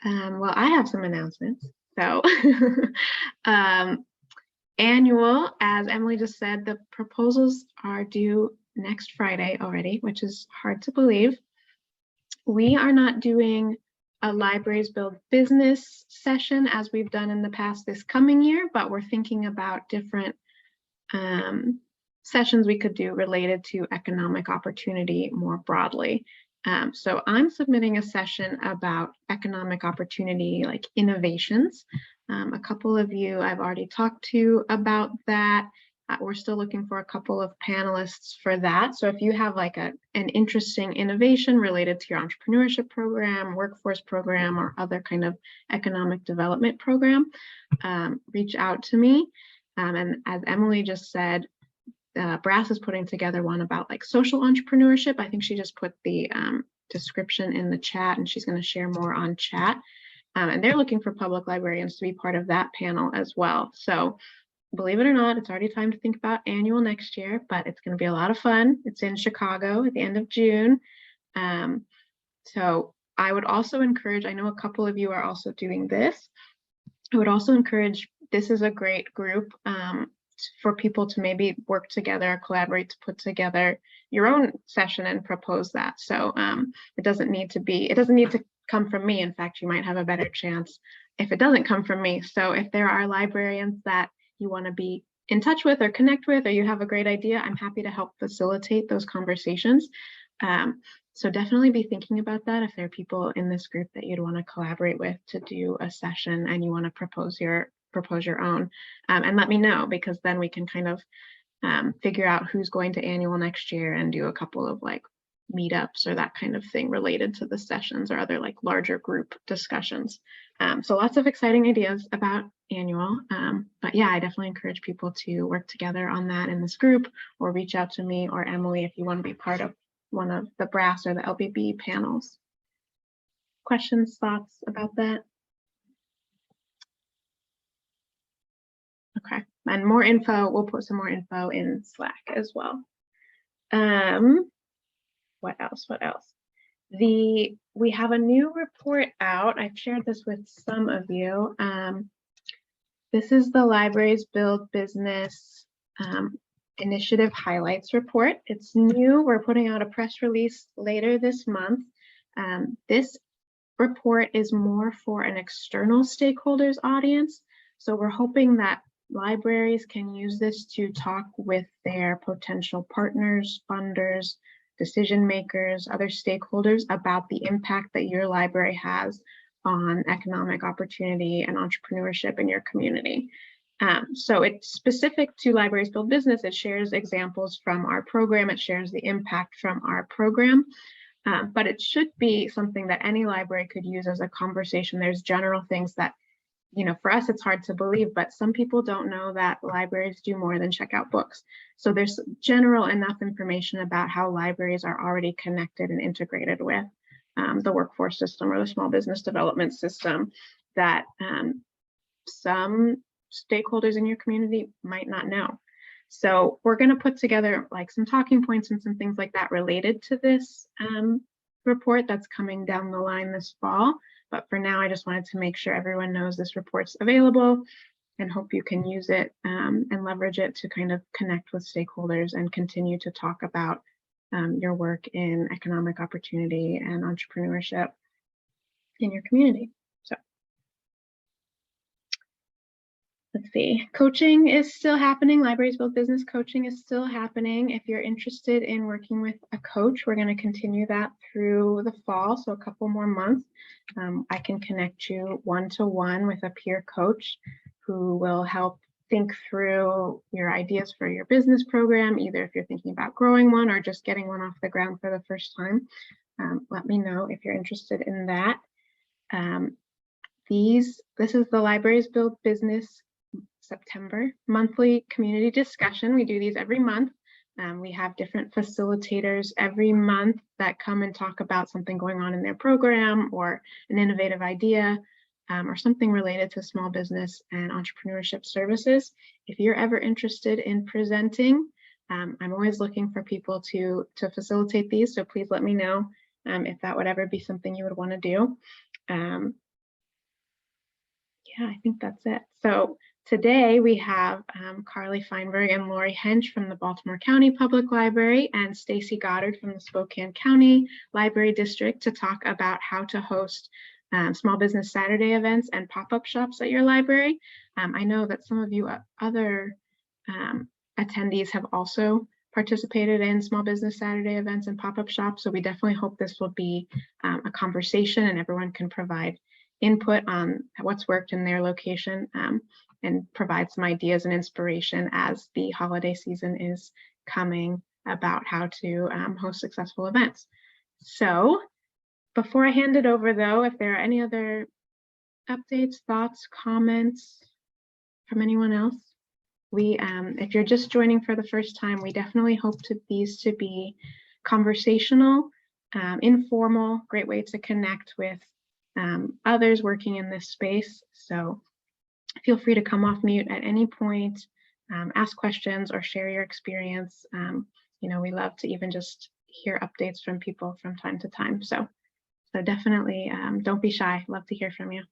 Well, I have some announcements. So annual, as Emily just said, the proposals are due next Friday already, which is hard to believe. We are not doing a Libraries Build Business session as we've done in the past this coming year, but we're thinking about different sessions we could do related to economic opportunity more broadly. So I'm submitting a session about economic opportunity, like innovations. A couple of you I've already talked to about that. We're still looking for a couple of panelists for that. So if you have like an interesting innovation related to your entrepreneurship program, workforce program, or other kind of economic development program, reach out to me. And as Emily just said, Brass is putting together one about like social entrepreneurship. I think she just put the description in the chat, and she's going to share more on chat. And they're looking for public librarians to be part of that panel as well. So believe it or not, it's already time to think about annual next year, but it's going to be a lot of fun. It's in Chicago at the end of June. So I would also encourage, I know a couple of you are also doing this. I would also encourage, this is a great group for people to maybe work together, collaborate to put together your own session and propose that. So it doesn't need to come from me. In fact, you might have a better chance if it doesn't come from me. So if there are librarians that you want to be in touch with or connect with, or you have a great idea, I'm happy to help facilitate those conversations. So definitely be thinking about that if there are people in this group that you'd want to collaborate with to do a session and you want to propose your own, and let me know, because then we can kind of figure out who's going to annual next year and do a couple of like meetups or that kind of thing related to the sessions or other like larger group discussions. So lots of exciting ideas about annual, but yeah, I definitely encourage people to work together on that in this group, or reach out to me or Emily if you want to be part of one of the Brass or the LBB panels. Questions, thoughts about that? Okay, and more info, we'll put some more info in Slack as well. What else? We have a new report out. I've shared this with some of you. This is the Libraries Build Business Initiative Highlights Report. It's new. We're putting out a press release later this month. This report is more for an external stakeholders audience. So we're hoping that libraries can use this to talk with their potential partners, funders, decision makers, other stakeholders about the impact that your library has on economic opportunity and entrepreneurship in your community. So it's specific to Libraries Build Business. It shares examples from our program. It shares the impact from our program. But it should be something that any library could use as a conversation. There's general things that, you know, for us, it's hard to believe, but some people don't know that libraries do more than check out books. So there's general enough information about how libraries are already connected and integrated with the workforce system or the small business development system that some stakeholders in your community might not know. So we're going to put together like some talking points and some things like that related to this report that's coming down the line this fall. But for now, I just wanted to make sure everyone knows this report's available, and hope you can use it and leverage it to kind of connect with stakeholders and continue to talk about your work in economic opportunity and entrepreneurship in your community. So let's see, coaching is still happening. Libraries Build Business coaching is still happening. If you're interested in working with a coach, we're going to continue that through the fall, so a couple more months. I can connect you one-to-one with a peer coach who will help think through your ideas for your business program, either if you're thinking about growing one or just getting one off the ground for the first time. Let me know if you're interested in that. This is the Libraries Build Business September monthly community discussion. We do these every month. We have different facilitators every month that come and talk about something going on in their program or an innovative idea or something related to small business and entrepreneurship services. If you're ever interested in presenting, I'm always looking for people to facilitate these. So please let me know if that would ever be something you would want to do. Yeah, I think that's it. So today we have Carly Feinberg and Lori Hench from the Baltimore County Public Library and Stacey Goddard from the Spokane County Library District to talk about how to host Small Business Saturday events and pop-up shops at your library. I know that some of you other attendees have also participated in Small Business Saturday events and pop-up shops, so we definitely hope this will be a conversation and everyone can provide input on what's worked in their location and provide some ideas and inspiration as the holiday season is coming about how to host successful events. So before I hand it over though, if there are any other updates, thoughts, comments from anyone else, if you're just joining for the first time, we definitely hope these to be conversational, informal, great way to connect with others working in this space. So feel free to come off mute at any point, ask questions or share your experience. We love to even just hear updates from people from time to time. So definitely don't be shy. Love to hear from you.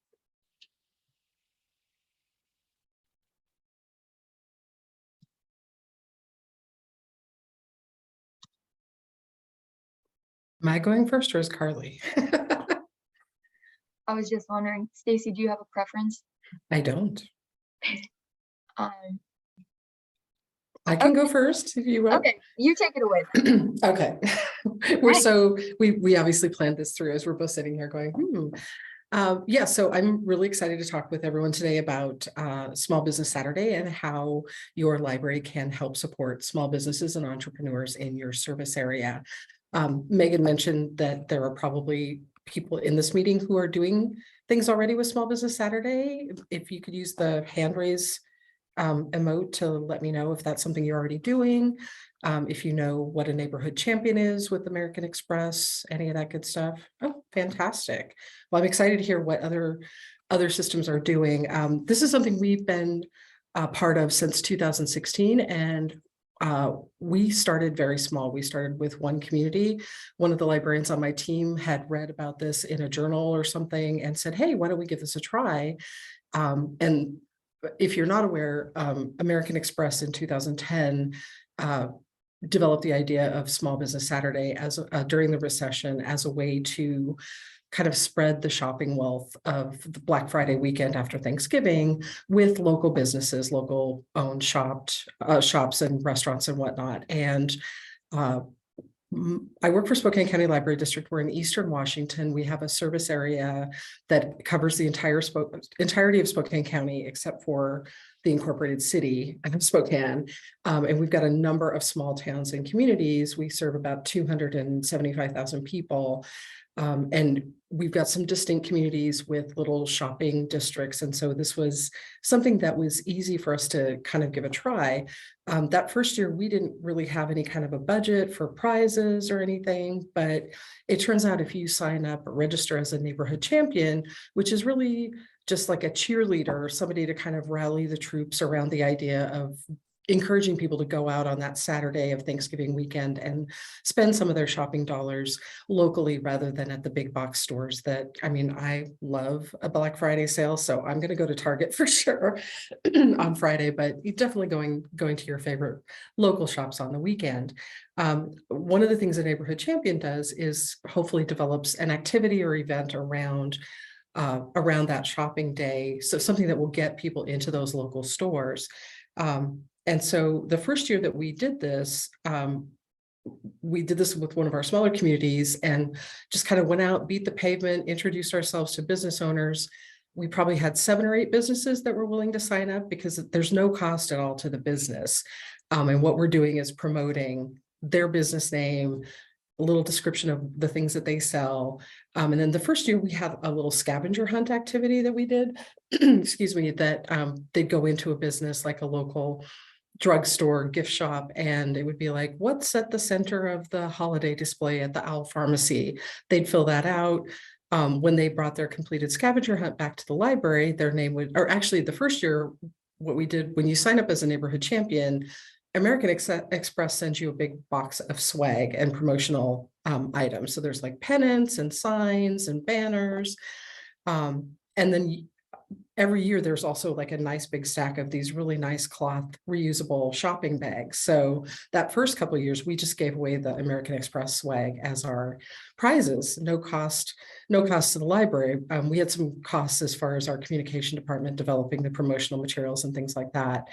Am I going first or is Carly? I was just wondering, Stacey, do you have a preference? I don't. Um, I can go first if you want. okay, you take it away. Okay. We obviously planned this through as we're both sitting here going, yeah, so I'm really excited to talk with everyone today about Small Business Saturday and how your library can help support small businesses and entrepreneurs in your service area. Megan mentioned that there are probably people in this meeting who are doing things already with Small Business Saturday. If you could use the hand raise emote to let me know if that's something you're already doing. If you know what a neighborhood champion is with American Express, any of that good stuff. Oh, fantastic. Well, I'm excited to hear what other systems are doing. This is something we've been part of since 2016, and we started very small. We started with one community. One of the librarians on my team had read about this in a journal or something and said, hey, why don't we give this a try? And if you're not aware, American Express in 2010 developed the idea of Small Business Saturday as during the recession as a way to kind of spread the shopping wealth of the Black Friday weekend after Thanksgiving with local businesses, local owned shops and restaurants and whatnot. And I work for Spokane County Library District. We're in Eastern Washington. We have a service area that covers the entirety of Spokane County, except for the incorporated city of Spokane. And we've got a number of small towns and communities. We serve about 275,000 people. And we've got some distinct communities with little shopping districts. And so this was something that was easy for us to kind of give a try. That first year, we didn't really have any kind of a budget for prizes or anything, but it turns out if you sign up or register as a neighborhood champion, which is really just like a cheerleader, somebody to kind of rally the troops around the idea of encouraging people to go out on that Saturday of Thanksgiving weekend and spend some of their shopping dollars locally rather than at the big box stores that, I mean, I love a Black Friday sale, so I'm going to go to Target for sure on Friday, but you're definitely going to your favorite local shops on the weekend. One of the things a neighborhood champion does is hopefully develops an activity or event around that shopping day. So something that will get people into those local stores. And so the first year that we did this with one of our smaller communities and just kind of went out, beat the pavement, introduced ourselves to business owners. We probably had 7 or 8 businesses that were willing to sign up because there's no cost at all to the business. And what we're doing is promoting their business name, a little description of the things that they sell. And then the first year we had a little scavenger hunt activity that we did, excuse me, that they'd go into a business like a local drugstore, gift shop, and it would be like, what's at the center of the holiday display at the Owl Pharmacy? They'd fill that out. When they brought their completed scavenger hunt back to the library, their name would, or actually the first year, what we did when you sign up as a neighborhood champion, American Express sends you a big box of swag and promotional items. So there's like pennants and signs and banners. And then every year there's also like a nice big stack of these really nice cloth reusable shopping bags. So that first couple of years, we just gave away the American Express swag as our prizes, no cost to the library. We had some costs as far as our communication department developing the promotional materials and things like that.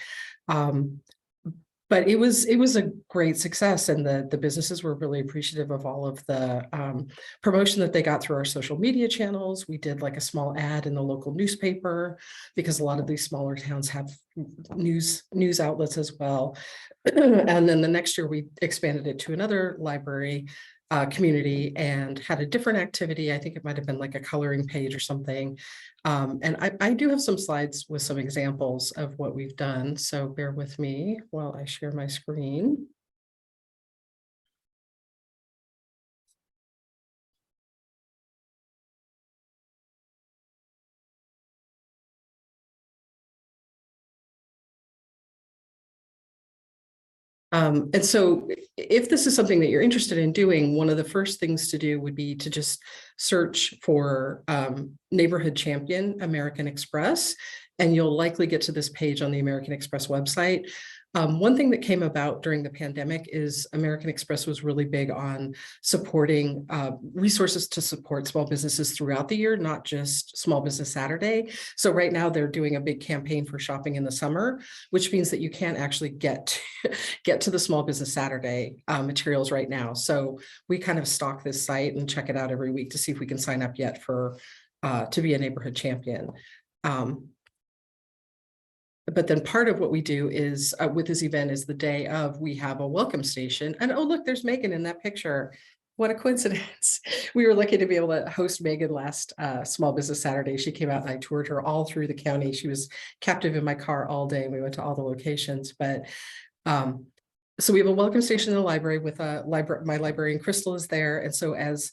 But it was a great success, and the businesses were really appreciative of all of the promotion that they got through our social media channels. We did like a small ad in the local newspaper because a lot of these smaller towns have news outlets as well. And then the next year we expanded it to another library community and had a different activity. I think it might have been like a coloring page or something. And I do have some slides with some examples of what we've done. So bear with me while I share my screen. And so if this is something that you're interested in doing, one of the first things to do would be to just search for Neighborhood Champion American Express, and you'll likely get to this page on the American Express website. One thing that came about during the pandemic is American Express was really big on supporting resources to support small businesses throughout the year, not just Small Business Saturday. So right now they're doing a big campaign for shopping in the summer, which means that you can't actually get to the Small Business Saturday materials right now. So we kind of stalk this site and check it out every week to see if we can sign up yet for to be a neighborhood champion. But then part of what we do is with this event is the day of, we have a welcome station. And oh, look, there's Megan in that picture. What a coincidence. We were lucky to be able to host Megan last Small Business Saturday. She came out and I toured her all through the county. She was captive in my car all day. We went to all the locations. But so we have a welcome station in the library with my librarian Crystal is there. And so as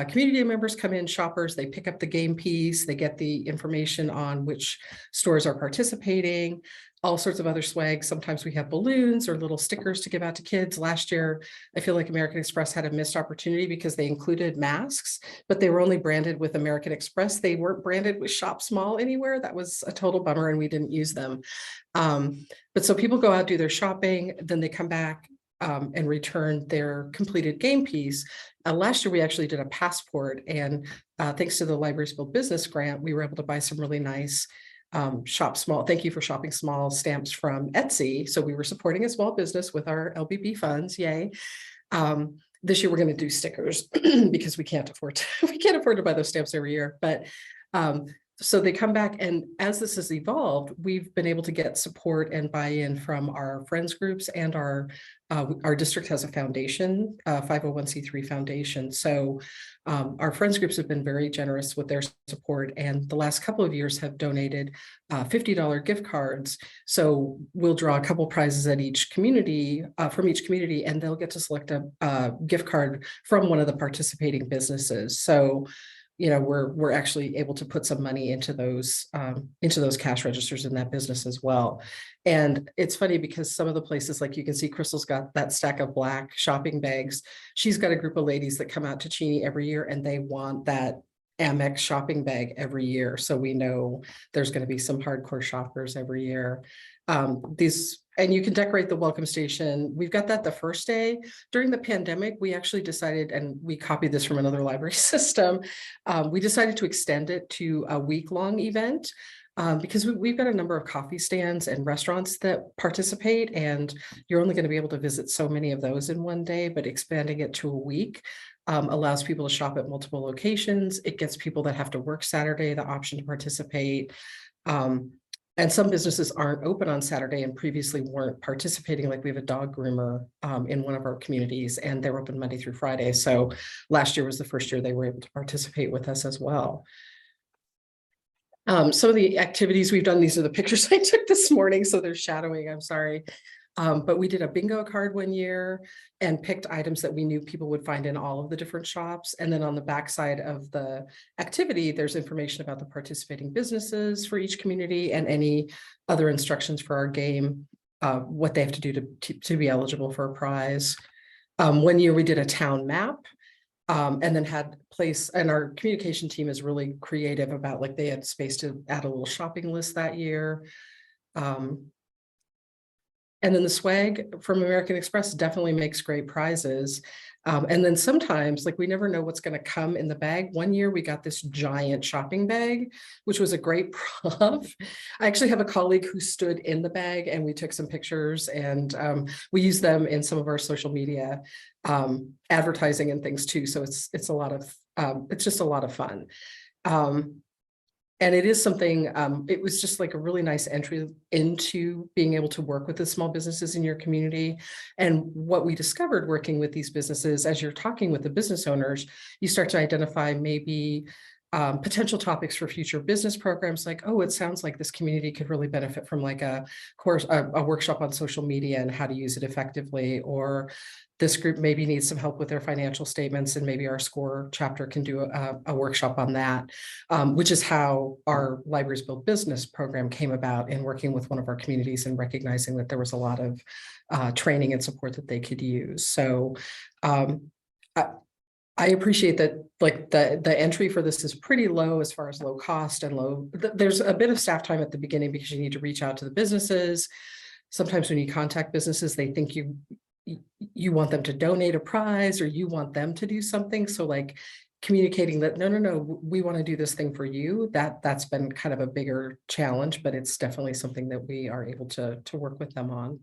community members come in, shoppers, they pick up the game piece, they get the information on which stores are participating, all sorts of other swag. Sometimes we have balloons or little stickers to give out to kids. Last year, I feel like American Express had a missed opportunity because they included masks, but they were only branded with American Express. They weren't branded with Shop Small anywhere. That was a total bummer and we didn't use them. But so people go out, do their shopping, then they come back and return their completed game piece. Last year, we actually did a passport, and thanks to the Libraries Build Business grant, we were able to buy some really nice Shop Small, thank you for shopping small stamps from Etsy. So we were supporting a small business with our LBB funds, yay. This year, we're going to do stickers because we can't afford to buy those stamps every year. But so they come back, and as this has evolved, we've been able to get support and buy-in from our friends groups, and our district has a foundation, 501c3 foundation. So our friends groups have been very generous with their support, and the last couple of years have donated $50 gift cards. So we'll draw a couple prizes at each community, from each community, and they'll get to select a gift card from one of the participating businesses. So you know, we're actually able to put some money into those cash registers in that business as well. And it's funny because some of the places, like you can see Crystal's got that stack of black shopping bags. She's got a group of ladies that come out to Cheney every year and they want that Amex shopping bag every year. So we know there's going to be some hardcore shoppers every year. And you can decorate the welcome station. We've got that the first day. During the pandemic, we actually decided, and we copied this from another library system, we decided to extend it to a week-long event because we've got a number of coffee stands and restaurants that participate, and you're only going to be able to visit so many of those in one day, but expanding it to a week allows people to shop at multiple locations. It gets people that have to work Saturday the option to participate. And some businesses aren't open on Saturday and previously weren't participating. Like we have a dog groomer in one of our communities, and they're open Monday through Friday. So last year was the first year they were able to participate with us as well. Some of the activities we've done, these are the pictures I took this morning, so they're shadowing, I'm sorry. But we did a bingo card one year and picked items that we knew people would find in all of the different shops. And then on the backside of the activity, there's information about the participating businesses for each community and any other instructions for our game, what they have to do to be eligible for a prize. One year we did a town map. And then had place, and our communication team is really creative about, like, they had space to add a little shopping list that year. And then the swag from American Express definitely makes great prizes. And then sometimes, like, we never know what's going to come in the bag. One year we got this giant shopping bag, which was a great prop. I actually have a colleague who stood in the bag, and we took some pictures, and we use them in some of our social media advertising and things too. So it's a lot of it's just a lot of fun. And it is something, it was just like a really nice entry into being able to work with the small businesses in your community. And what we discovered working with these businesses, as you're talking with the business owners, you start to identify maybe potential topics for future business programs, like, oh, it sounds like this community could really benefit from like a course, a workshop on social media and how to use it effectively, or this group maybe needs some help with their financial statements, and maybe our SCORE chapter can do a workshop on that, which is how our Libraries Build Business program came about, in working with one of our communities and recognizing that there was a lot of training and support that they could use. So I appreciate that, like, the entry for this is pretty low as far as low cost and low. There's a bit of staff time at the beginning because you need to reach out to the businesses. Sometimes when you contact businesses, they think you want them to donate a prize, or you want them to do something. So, like, communicating that, no, we want to do this thing for you, that's been kind of a bigger challenge, but it's definitely something that we are able to work with them on.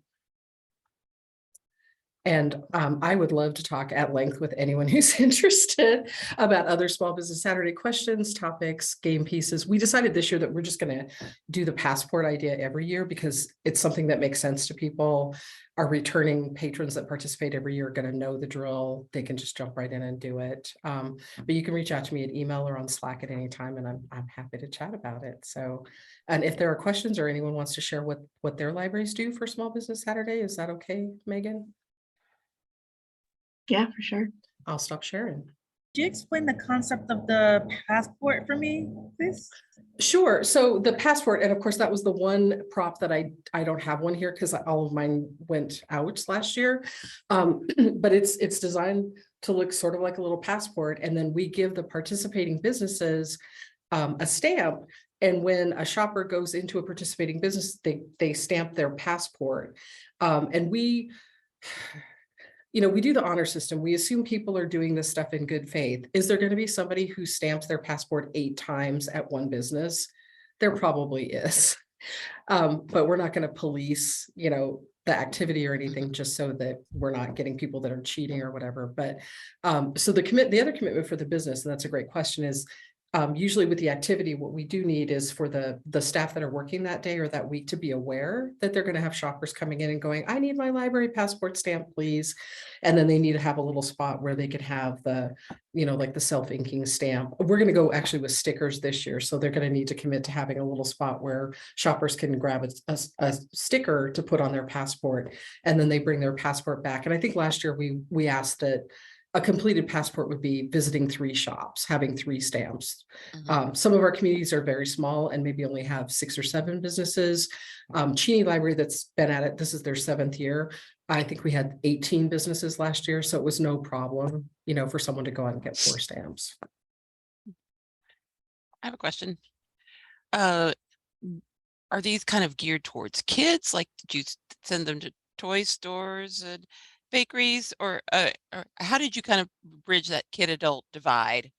And I would love to talk at length with anyone who's interested about other Small Business Saturday questions, topics, game pieces. We decided this year that we're just going to do the passport idea every year because it's something that makes sense to people. Our returning patrons that participate every year are going to know the drill. They can just jump right in and do it. But you can reach out to me at email or on Slack at any time, and I'm happy to chat about it. So, and if there are questions or anyone wants to share what their libraries do for Small Business Saturday, is that okay, Megan? Yeah, for sure. I'll stop sharing. Could you explain the concept of the passport for me, please? Sure. So the passport, and of course, that was the one prop that I don't have one here because all of mine went out last year. But it's designed to look sort of like a little passport. And then we give the participating businesses a stamp. And when a shopper goes into a participating business, they stamp their passport. And we do the honor system. We assume people are doing this stuff in good faith. Is there going to be somebody who stamps their passport 8 times at one business? There probably is. But we're not going to police, the activity or anything, just so that we're not getting people that are cheating or whatever. But so the other commitment for the business, and that's a great question, is usually with the activity, what we do need is for the staff that are working that day or that week to be aware that they're going to have shoppers coming in and going, I need my library passport stamp, please. And then they need to have a little spot where they could have the, like the self-inking stamp. We're going to go actually with stickers this year. So they're going to need to commit to having a little spot where shoppers can grab a sticker to put on their passport, and then they bring their passport back. And I think last year we asked that a completed passport would be visiting 3 shops, having 3 stamps. Mhm. Some of our communities are very small and maybe only have 6 or 7 businesses. Cheney Library, that's been at it, this is their 7th year. I think we had 18 businesses last year, so it was no problem, for someone to go out and get 4 stamps. I have a question. Are these kind of geared towards kids? Like, did you send them to toy stores and bakeries, or how did you kind of bridge that kid-adult divide?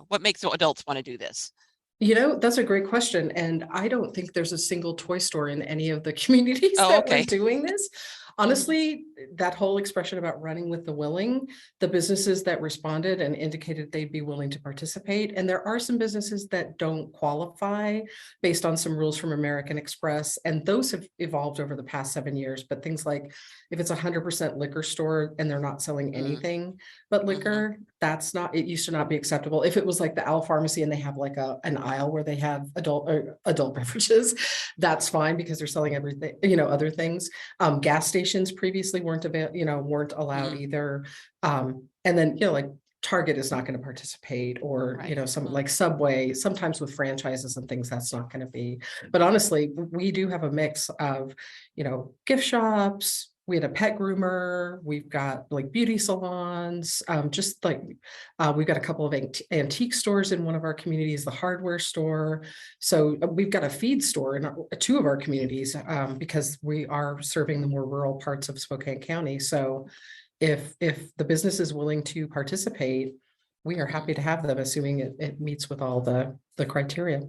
What makes adults want to do this? That's a great question. And I don't think there's a single toy store in any of the communities Oh, that okay. were doing this. Honestly, that whole expression about running with the willing, the businesses that responded and indicated they'd be willing to participate. And there are some businesses that don't qualify based on some rules from American Express. And those have evolved over the past 7 years. But things like if it's 100% liquor store and they're not selling anything but liquor, it used to not be acceptable. If it was like the Owl Pharmacy and they have like an aisle where they have adult beverages, that's fine because they're selling everything, other things. Gas stations previously weren't allowed either. And then, like Target is not going to participate, or, Right. some like Subway, sometimes with franchises and things, that's not going to be. But honestly, we do have a mix of, gift shops, we had a pet groomer, we've got like beauty salons, just like we've got a couple of antique stores in one of our communities, the hardware store. So we've got a feed store in two of our communities because we are serving the more rural parts of Spokane County. So if the business is willing to participate, we are happy to have them, assuming it meets with all the criteria.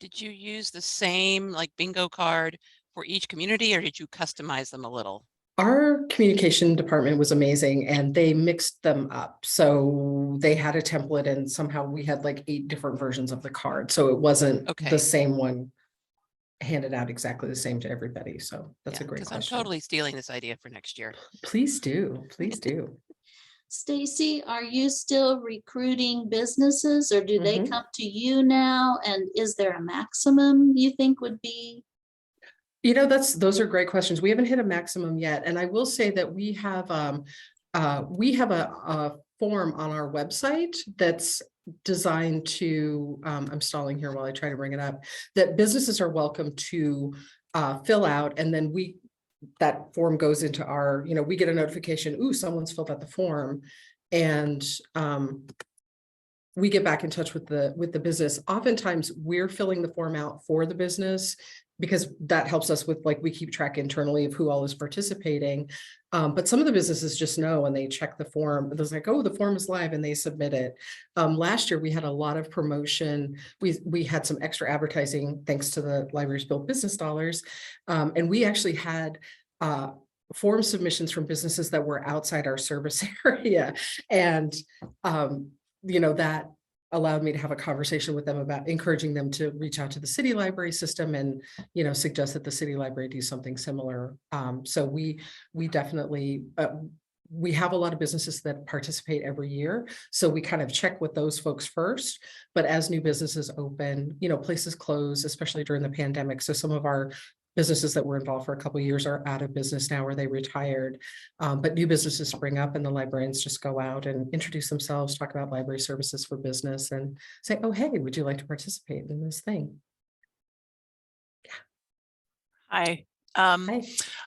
Did you use the same like bingo card for each community, or did you customize them a little? Our communication department was amazing, and they mixed them up. So they had a template, and somehow we had like 8 different versions of the card. So it wasn't Okay. the same one handed out exactly the same to everybody. So that's a great Because I'm question. totally stealing this idea for next year. Please do. Please do. Stacey, are you still recruiting businesses, or do they Mhm. come to you now? And is there a maximum you think would be? You know, those are great questions. We haven't hit a maximum yet. And I will say that we have a form on our website that's designed to, I'm stalling here while I try to bring it up, that businesses are welcome to fill out. And then that form goes into our, we get a notification, ooh, someone's filled out the form. And we get back in touch with the business. Oftentimes we're filling the form out for the business, because that helps us with, like, we keep track internally of who all is participating. But some of the businesses just know, and they check the form. They're like, oh, the form is live, and they submit it. Last year we had a lot of promotion. We had some extra advertising thanks to the library's Build Business dollars. And we actually had form submissions from businesses that were outside our service area. And that allowed me to have a conversation with them about encouraging them to reach out to the city library system and, suggest that the city library do something similar. So we definitely, we have a lot of businesses that participate every year. So we kind of check with those folks first, but as new businesses open, places close, especially during the pandemic. So some of our businesses that were involved for a couple of years are out of business now, or they retired. But new businesses spring up, and the librarians just go out and introduce themselves, talk about library services for business, and say, oh, hey, would you like to participate in this thing? Hi. Hi.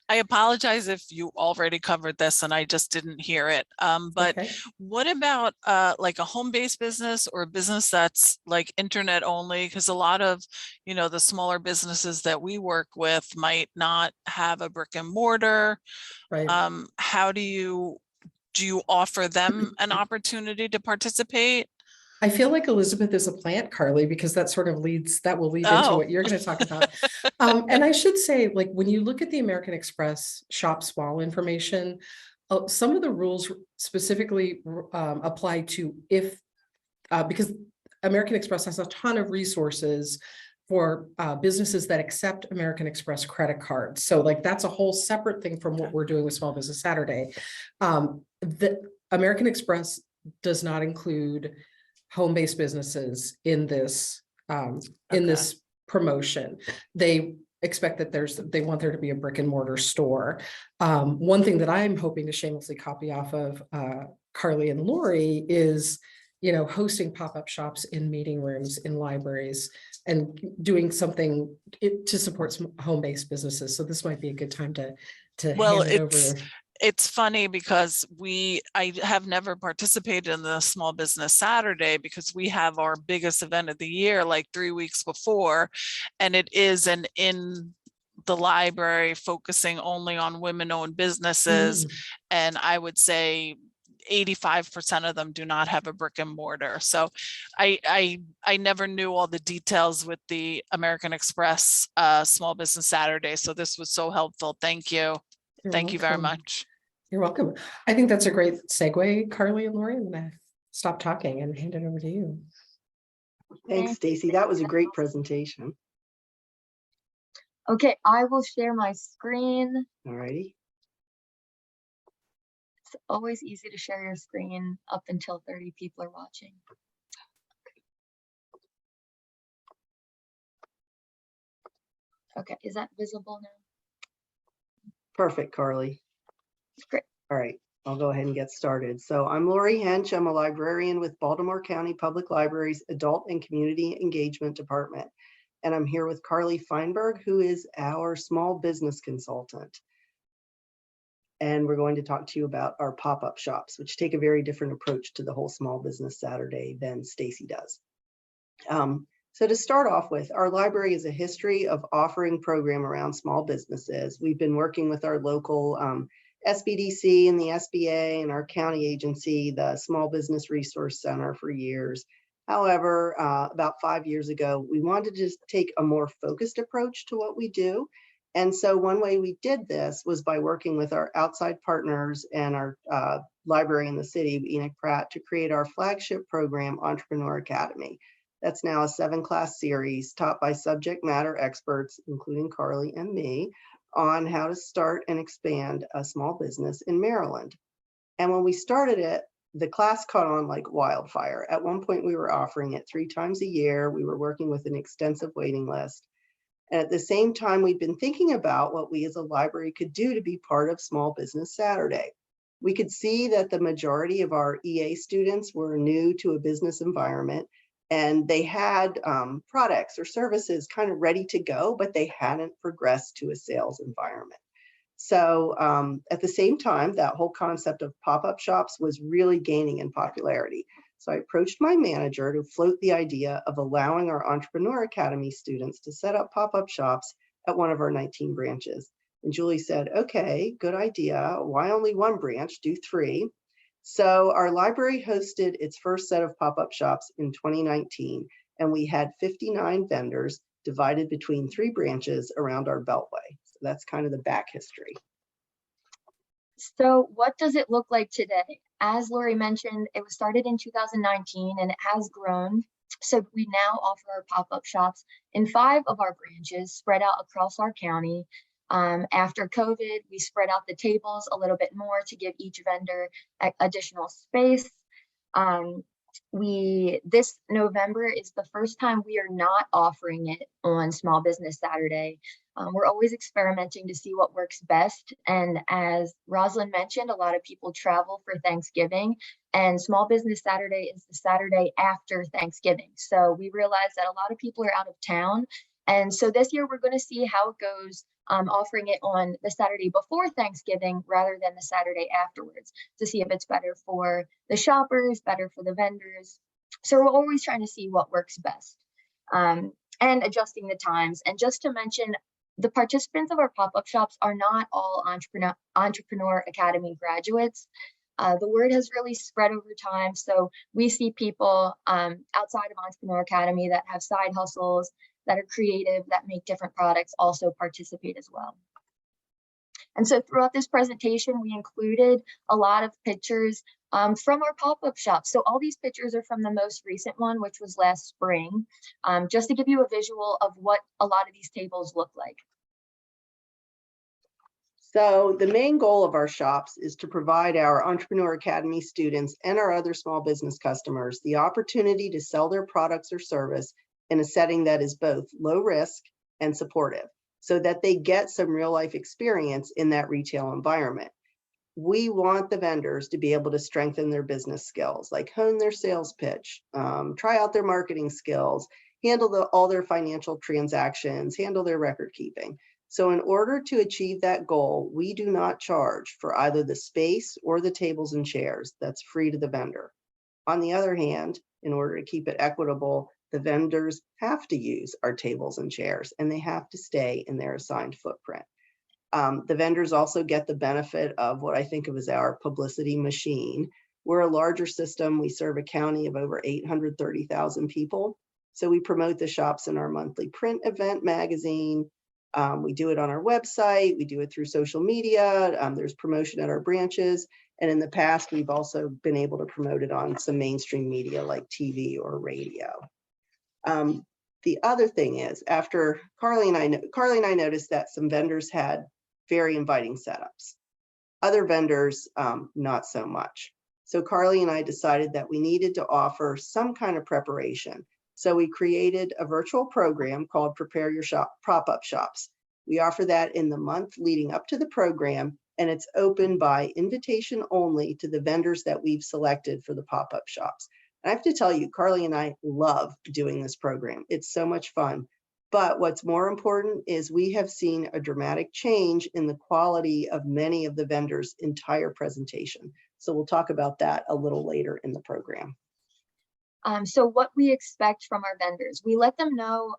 I apologize if you already covered this and I just didn't hear it. But Okay. what about like a home-based business, or a business that's like internet only? Because a lot of, the smaller businesses that we work with might not have a brick and mortar. Right. How do you offer them an opportunity to participate? I feel like Elizabeth is a plant, Carly, because that will lead into Oh. what you're going to talk about. And I should say, like, when you look at the American Express shop small information, some of the rules specifically apply to because American Express has a ton of resources for businesses that accept American Express credit cards. So like, that's a whole separate thing from what we're doing with Small Business Saturday. The American Express does not include home-based businesses in this promotion. They expect that they want there to be a brick and mortar store. One thing that I'm hoping to shamelessly copy off of Carly and Lori is, hosting pop-up shops in meeting rooms, in libraries, and doing something to support some home-based businesses. So this might be a good time to hand it over. It's funny because I have never participated in the Small Business Saturday, because we have our biggest event of the year like 3 weeks before, and it is in the library, focusing only on women-owned businesses. And I would say 85% of them do not have a brick and mortar. So I never knew all the details with the American Express Small Business Saturday. So this was so helpful. Thank you. Thank you very much. You're welcome. I think that's a great segue, Carly and Lori. I'm going to stop talking and hand it over to you. Thanks, Stacey. That was a great presentation. Okay, I will share my screen. All righty. It's always easy to share your screen up until 30 people are watching. Okay, is that visible now? Perfect, Carly. Great. All right, I'll go ahead and get started. So I'm Lori Hench. I'm a librarian with Baltimore County Public Library's Adult and Community Engagement Department. And I'm here with Carly Feinberg, who is our small business consultant. And we're going to talk to you about our pop-up shops, which take a very different approach to the whole Small Business Saturday than Stacey does. So to start off with, our library is a history of offering program around small businesses. We've been working with our local SBDC and the SBA and our county agency, the Small Business Resource Center, for years. However, about 5 years ago, we wanted to just take a more focused approach to what we do. And so one way we did this was by working with our outside partners and our library in the city, Enoch Pratt, to create our flagship program, Entrepreneur Academy. That's now a 7-class series taught by subject matter experts, including Carly and me, on how to start and expand a small business in Maryland. And when we started it, the class caught on like wildfire. At one point, we were offering it 3 times a year. We were working with an extensive waiting list. And at the same time, we've been thinking about what we as a library could do to be part of Small Business Saturday. We could see that the majority of our EA students were new to a business environment, and they had products or services kind of ready to go, but they hadn't progressed to a sales environment. So at the same time, that whole concept of pop-up shops was really gaining in popularity. So I approached my manager to float the idea of allowing our Entrepreneur Academy students to set up pop-up shops at one of our 19 branches. And Julie said, okay, good idea. Why only 1 branch? Do 3. So our library hosted its first set of pop-up shops in 2019, and we had 59 vendors divided between 3 branches around our beltway. So that's kind of the back history. So what does it look like today? As Lori mentioned, it was started in 2019 and it has grown. So we now offer our pop-up shops in 5 of our branches spread out across our county. After COVID, we spread out the tables a little bit more to give each vendor additional space. This November is the first time we are not offering it on Small Business Saturday. We're always experimenting to see what works best. And as Rosalind mentioned, a lot of people travel for Thanksgiving, and Small Business Saturday is the Saturday after Thanksgiving. So we realize that a lot of people are out of town. And so this year we're going to see how it goes, offering it on the Saturday before Thanksgiving rather than the Saturday afterwards, to see if it's better for the shoppers, better for the vendors. So we're always trying to see what works best, and adjusting the times. And just to mention, the participants of our pop-up shops are not all Entrepreneur Academy graduates. The word has really spread over time. So we see people outside of Entrepreneur Academy that have side hustles, that are creative, that make different products, also participate as well. And so throughout this presentation, we included a lot of pictures from our pop-up shop. So all these pictures are from the most recent one, which was last spring, just to give you a visual of what a lot of these tables look like. So the main goal of our shops is to provide our Entrepreneur Academy students and our other small business customers the opportunity to sell their products or service in a setting that is both low risk and supportive, so that they get some real life experience in that retail environment. We want the vendors to be able to strengthen their business skills, like hone their sales pitch, try out their marketing skills, handle all their financial transactions, handle their record keeping. So in order to achieve that goal, we do not charge for either the space or the tables and chairs. That's free to the vendor. On the other hand, in order to keep it equitable, the vendors have to use our tables and chairs, and they have to stay in their assigned footprint. The vendors also get the benefit of what I think of as our publicity machine. We're a larger system. We serve a county of over 830,000 people. So we promote the shops in our monthly print event magazine. We do it on our website. We do it through social media. There's promotion at our branches. And in the past, we've also been able to promote it on some mainstream media like TV or radio. The other thing is, after Carly and I noticed that some vendors had very inviting setups. Other vendors, not so much. So Carly and I decided that we needed to offer some kind of preparation. So we created a virtual program called Prepare Your Shop Pop-Up Shops. We offer that in the month leading up to the program, and it's open by invitation only to the vendors that we've selected for the pop-up shops. I have to tell you, Carly and I love doing this program. It's so much fun. But what's more important is we have seen a dramatic change in the quality of many of the vendors' entire presentation. So we'll talk about that a little later in the program. So what we expect from our vendors, we let them know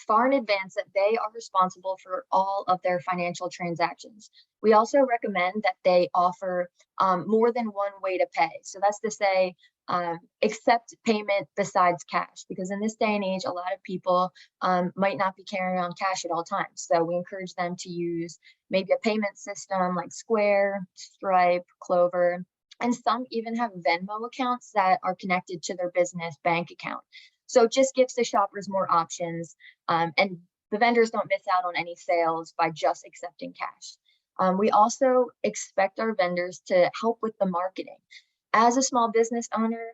far in advance that they are responsible for all of their financial transactions. We also recommend that they offer more than one way to pay. So that's to say, accept payment besides cash, because in this day and age, a lot of people might not be carrying on cash at all times. So we encourage them to use maybe a payment system like Square, Stripe, Clover, and some even have Venmo accounts that are connected to their business bank account. So it just gives the shoppers more options, and the vendors don't miss out on any sales by just accepting cash. We also expect our vendors to help with the marketing. As a small business owner,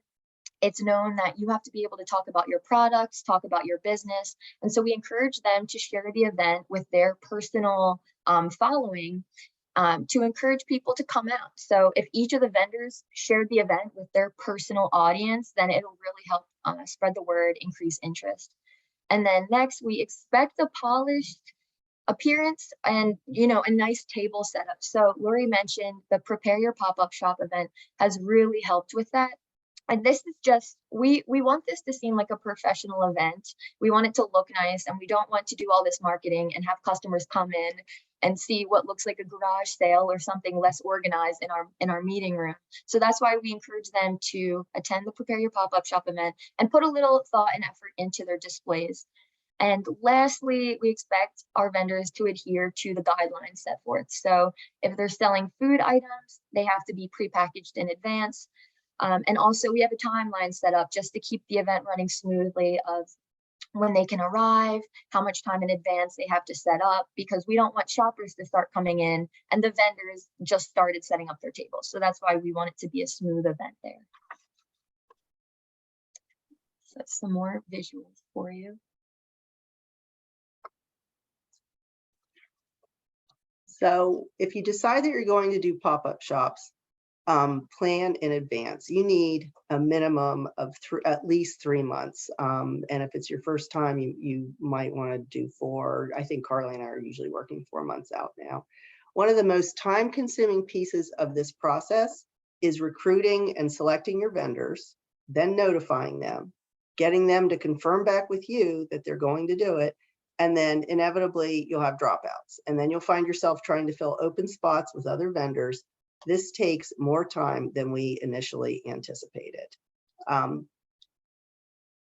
it's known that you have to be able to talk about your products, talk about your business. And so we encourage them to share the event with their personal following to encourage people to come out. So if each of the vendors shared the event with their personal audience, then it'll really help spread the word, increase interest. And then next, we expect a polished appearance and, you know, a nice table setup. So Lori mentioned the Prepare Your Pop-Up Shop event has really helped with that. And this is just, we want this to seem like a professional event. We want it to look nice, and we don't want to do all this marketing and have customers come in and see what looks like a garage sale or something less organized in our meeting room. So that's why we encourage them to attend the Prepare Your Pop-Up Shop event and put a little thought and effort into their displays. And lastly, we expect our vendors to adhere to the guidelines set forth. So if they're selling food items, they have to be prepackaged in advance. And also we have a timeline set up just to keep the event running smoothly of when they can arrive, how much time in advance they have to set up, because we don't want shoppers to start coming in and the vendors just started setting up their tables. So that's why we want it to be a smooth event there. So that's some more visuals for you. So if you decide that you're going to do pop-up shops, plan in advance. You need a minimum of at least 3 months. And if it's your first time, you might want to do 4. I think Carly and I are usually working 4 months out now. One of the most time-consuming pieces of this process is recruiting and selecting your vendors, then notifying them, getting them to confirm back with you that they're going to do it. And then inevitably you'll have dropouts. And then you'll find yourself trying to fill open spots with other vendors. This takes more time than we initially anticipated.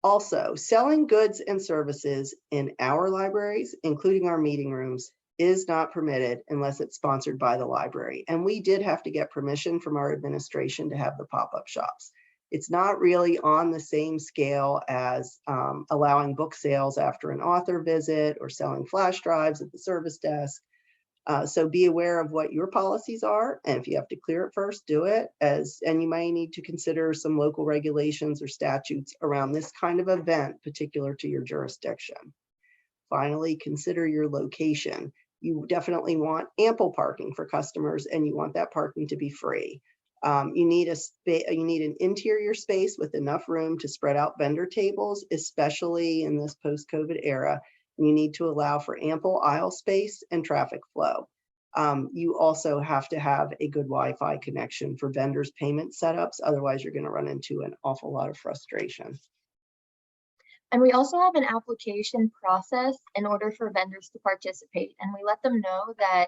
Also, selling goods and services in our libraries, including our meeting rooms, is not permitted unless it's sponsored by the library. And we did have to get permission from our administration to have the pop-up shops. It's not really on the same scale as allowing book sales after an author visit or selling flash drives at the service desk. So be aware of what your policies are, and if you have to clear it first, do it. And you may need to consider some local regulations or statutes around this kind of event, particular to your jurisdiction. Finally, consider your location. You definitely want ample parking for customers, and you want that parking to be free. You need an interior space with enough room to spread out vendor tables, especially in this post-COVID era. You need to allow for ample aisle space and traffic flow. You also have to have a good Wi-Fi connection for vendors' payment setups. Otherwise, you're going to run into an awful lot of frustration. And we also have an application process in order for vendors to participate. And we let them know that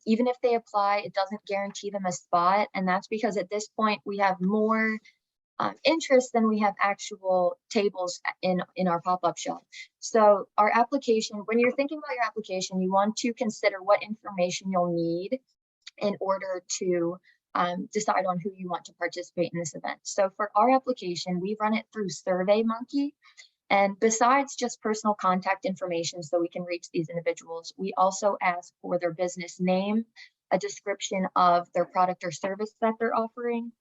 even if they apply, it doesn't guarantee them a spot. And that's because at this point, we have more interest than we have actual tables in our pop-up shop. So our application, when you're thinking about your application, you want to consider what information you'll need in order to decide on who you want to participate in this event. So for our application, we run it through SurveyMonkey. And besides just personal contact information so we can reach these individuals, we also ask for their business name, a description of their product or service that they're offering,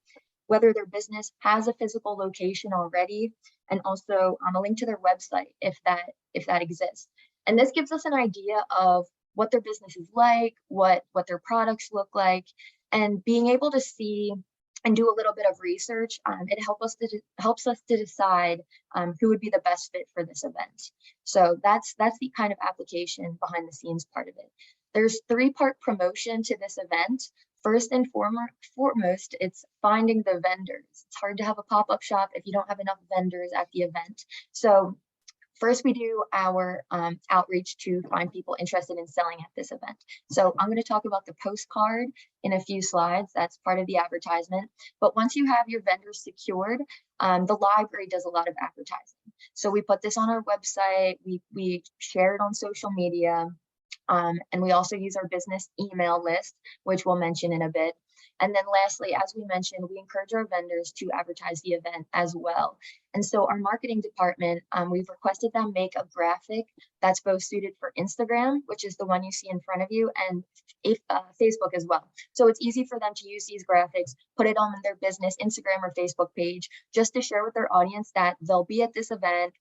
whether their business has a physical location already, and also a link to their website if that exists. And this gives us an idea of what their business is like, what their products look like, and being able to see and do a little bit of research, it helps us to decide who would be the best fit for this event. So that's the kind of application behind the scenes part of it. There's 3-part promotion to this event. First and foremost, it's finding the vendors. It's hard to have a pop-up shop if you don't have enough vendors at the event. So first, we do our outreach to find people interested in selling at this event. So I'm going to talk about the postcard in a few slides. That's part of the advertisement. But once you have your vendors secured, the library does a lot of advertising. So we put this on our website. We share it on social media. And we also use our business email list, which we'll mention in a bit. And then lastly, as we mentioned, we encourage our vendors to advertise the event as well. And so our marketing department, we've requested them make a graphic that's both suited for Instagram, which is the one you see in front of you, and Facebook as well. So it's easy for them to use these graphics, put it on their business Instagram or Facebook page, just to share with their audience that they'll be at this event.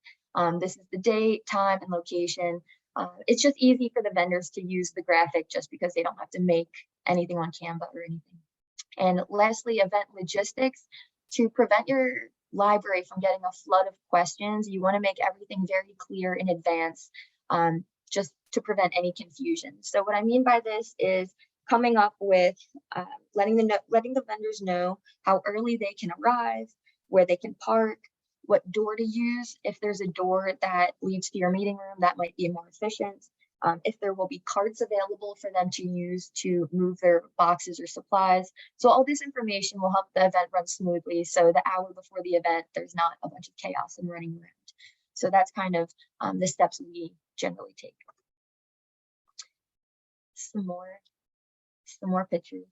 This is the date, time, and location. It's just easy for the vendors to use the graphic just because they don't have to make anything on Canva or anything. And lastly, event logistics. To prevent your library from getting a flood of questions, you want to make everything very clear in advance, just to prevent any confusion. So what I mean by this is coming up with letting the vendors know how early they can arrive, where they can park, what door to use. If there's a door that leads to your meeting room, that might be more efficient. If there will be carts available for them to use to move their boxes or supplies. So all this information will help the event run smoothly. So the hour before the event, there's not a bunch of chaos and running around. So that's kind of the steps we generally take. Some more pictures.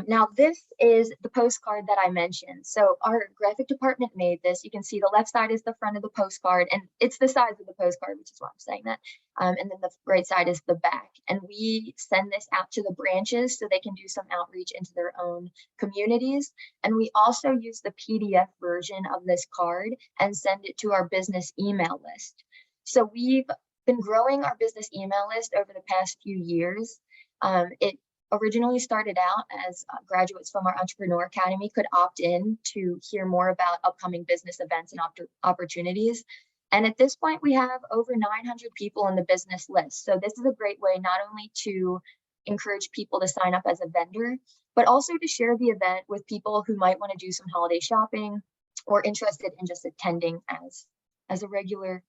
Now this is the postcard that I mentioned. So our graphic department made this. You can see the left side is the front of the postcard, and it's the size of the postcard, which is why I'm saying that. And then the right side is the back. And we send this out to the branches so they can do some outreach into their own communities. And we also use the PDF version of this card and send it to our business email list. So we've been growing our business email list over the past few years. It originally started out as graduates from our Entrepreneur Academy could opt in to hear more about upcoming business events and opportunities. And at this point, we have over 900 people on the business list. So this is a great way not only to encourage people to sign up as a vendor, but also to share the event with people who might want to do some holiday shopping or interested in just attending as a regular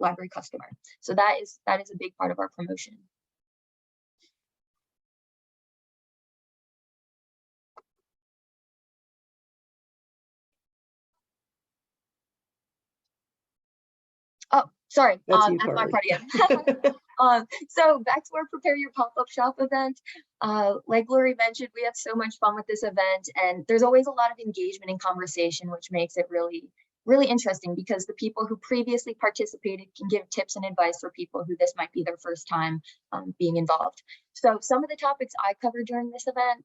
library customer. So that is a big part of our promotion. Oh, sorry, That's that's my part again. So back to our Prepare Your Pop-Up Shop event. Like Lori mentioned, we have so much fun with this event, and there's always a lot of engagement and conversation, which makes it really, really interesting because the people who previously participated can give tips and advice for people who this might be their first time being involved. So some of the topics I covered during this event,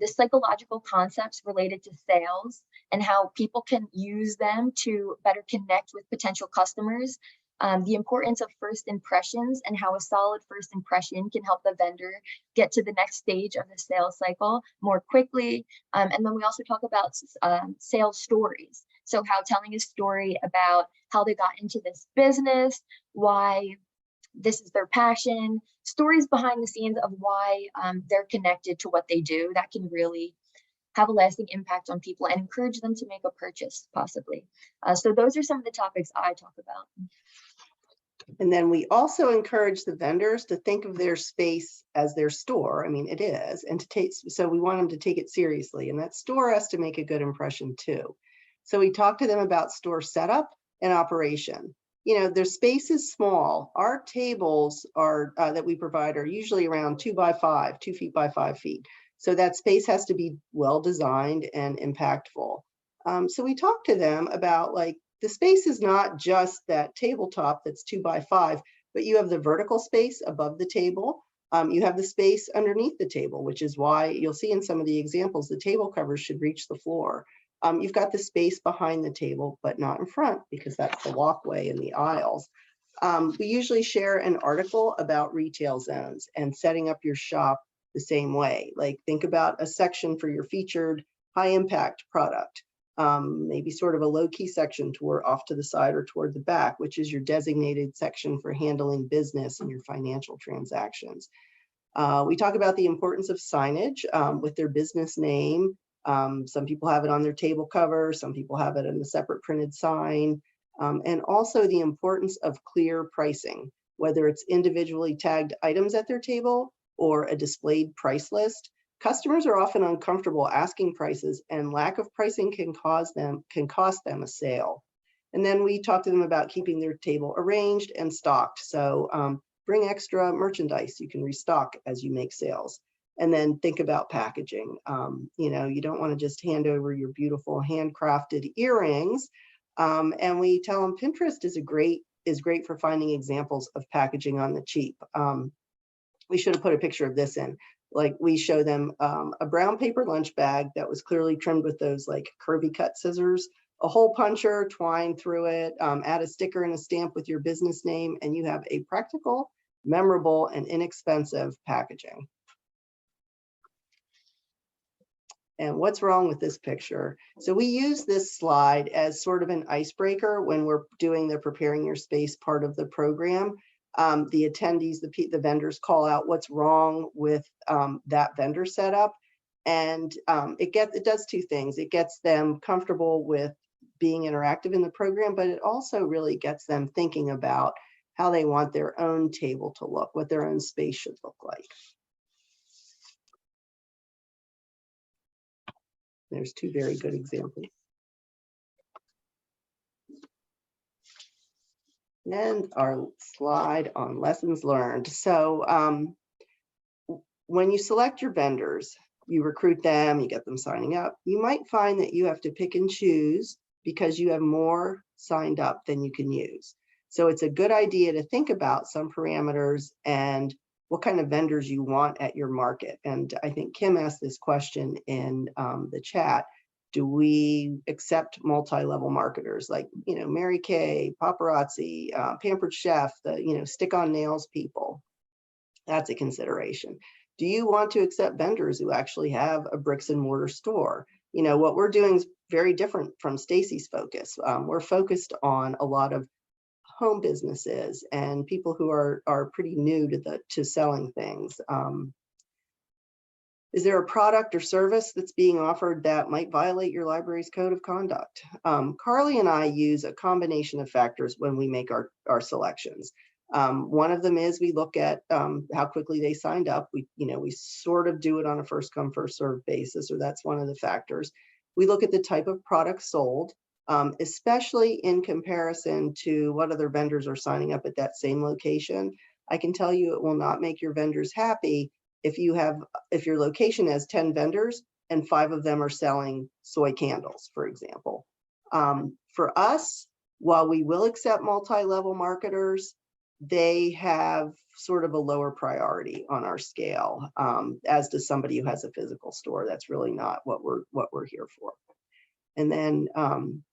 the psychological concepts related to sales and how people can use them to better connect with potential customers, the importance of first impressions and how a solid first impression can help the vendor get to the next stage of the sales cycle more quickly. And then we also talk about sales stories. So how telling a story about how they got into this business, why this is their passion, stories behind the scenes of why they're connected to what they do, that can really have a lasting impact on people and encourage them to make a purchase possibly. So those are some of the topics I talk about. And then we also encourage the vendors to think of their space as their store. I mean, it is, and to take, so we want them to take it seriously, and that store has to make a good impression too. So we talk to them about store setup and operation. You know, their space is small. Our tables are that we provide are usually around 2 by 5, 2 feet by 5 feet. So that space has to be well designed and impactful. So we talk to them about, like, the space is not just that tabletop that's 2 by 5, but you have the vertical space above the table. You have the space underneath the table, which is why you'll see in some of the examples, the table covers should reach the floor. You've got the space behind the table, but not in front, because that's the walkway and the aisles. We usually share an article about retail zones and setting up your shop the same way. Like think about a section for your featured high impact product. Maybe sort of a low key section toward off to the side or toward the back, which is your designated section for handling business and your financial transactions. We talk about the importance of signage with their business name. Some people have it on their table cover, some people have it in a separate printed sign, and also the importance of clear pricing, whether it's individually tagged items at their table or a displayed price list. Customers are often uncomfortable asking prices, and lack of pricing can cost them a sale. And then we talk to them about keeping their table arranged and stocked. So bring extra merchandise you can restock as you make sales. And then think about packaging. You don't want to just hand over your beautiful handcrafted earrings. And we tell them Pinterest is great for finding examples of packaging on the cheap. We should have put a picture of this in. Like we show them a brown paper lunch bag that was clearly trimmed with those like curvy cut scissors, a hole puncher, twine through it, add a sticker and a stamp with your business name, and you have a practical, memorable, and inexpensive packaging. And what's wrong with this picture? So we use this slide as sort of an icebreaker when we're doing the Preparing Your Space part of the program. The attendees, the vendors call out what's wrong with that vendor setup. And it does two things. It gets them comfortable with being interactive in the program, but it also really gets them thinking about how they want their own table to look, what their own space should look like. There's two very good examples. And our slide on lessons learned. So when you select your vendors, you recruit them, you get them signing up, you might find that you have to pick and choose because you have more signed up than you can use. So it's a good idea to think about some parameters and what kind of vendors you want at your market. And I think Kim asked this question in the chat. Do we accept multi-level marketers like, Mary Kay, paparazzi, Pampered Chef, the, stick on nails people? That's a consideration. Do you want to accept vendors who actually have a bricks and mortar store? What we're doing is very different from Stacey's focus. We're focused on a lot of home businesses and people who are pretty new to selling things. Is there a product or service that's being offered that might violate your library's code of conduct? Carly and I use a combination of factors when we make our selections. One of them is we look at how quickly they signed up. We sort of do it on a first come, first served basis, or that's one of the factors. We look at the type of product sold, especially in comparison to what other vendors are signing up at that same location. I can tell you it will not make your vendors happy if your location has 10 vendors and 5 of them are selling soy candles, for example. For us, while we will accept multi-level marketers, they have sort of a lower priority on our scale, as does somebody who has a physical store. That's really not what we're here for. And then,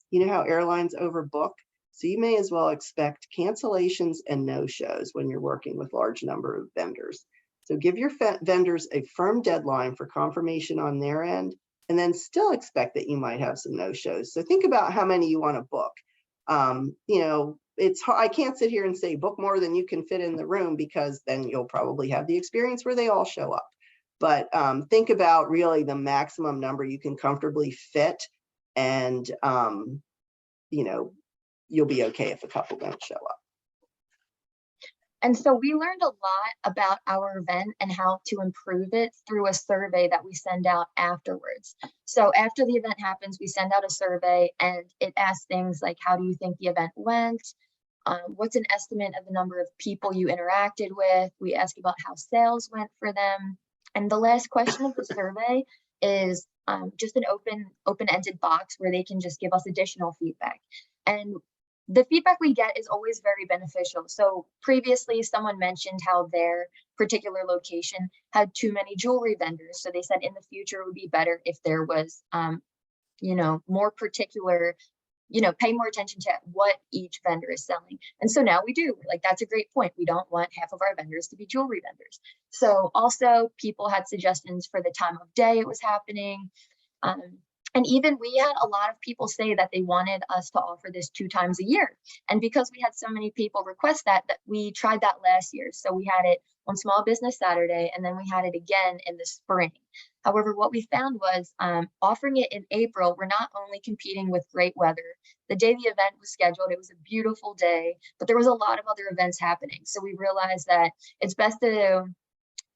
you know how airlines overbook? So you may as well expect cancellations and no-shows when you're working with large number of vendors. So give your vendors a firm deadline for confirmation on their end, and then still expect that you might have some no-shows. So think about how many you want to book. It's hard. I can't sit here and say book more than you can fit in the room, because then you'll probably have the experience where they all show up. But think about really the maximum number you can comfortably fit, and you'll be okay if a couple don't show up. And so we learned a lot about our event and how to improve it through a survey that we send out afterwards. So after the event happens, we send out a survey, and it asks things like, how do you think the event went? What's an estimate of the number of people you interacted with? We ask about how sales went for them. And the last question of the survey is just an open-ended box where they can just give us additional feedback. And the feedback we get is always very beneficial. So previously, someone mentioned how their particular location had too many jewelry vendors. So they said in the future it would be better if there was, more particular pay more attention to what each vendor is selling. And so now we do. Like, that's a great point. We don't want half of our vendors to be jewelry vendors. So also people had suggestions for the time of day it was happening. And even we had a lot of people say that they wanted us to offer this 2 times a year. And because we had so many people request that we tried that last year. So we had it on Small Business Saturday, and then we had it again in the spring. However, what we found was offering it in April, we're not only competing with great weather. The day the event was scheduled, it was a beautiful day, but there was a lot of other events happening. So we realized that it's best to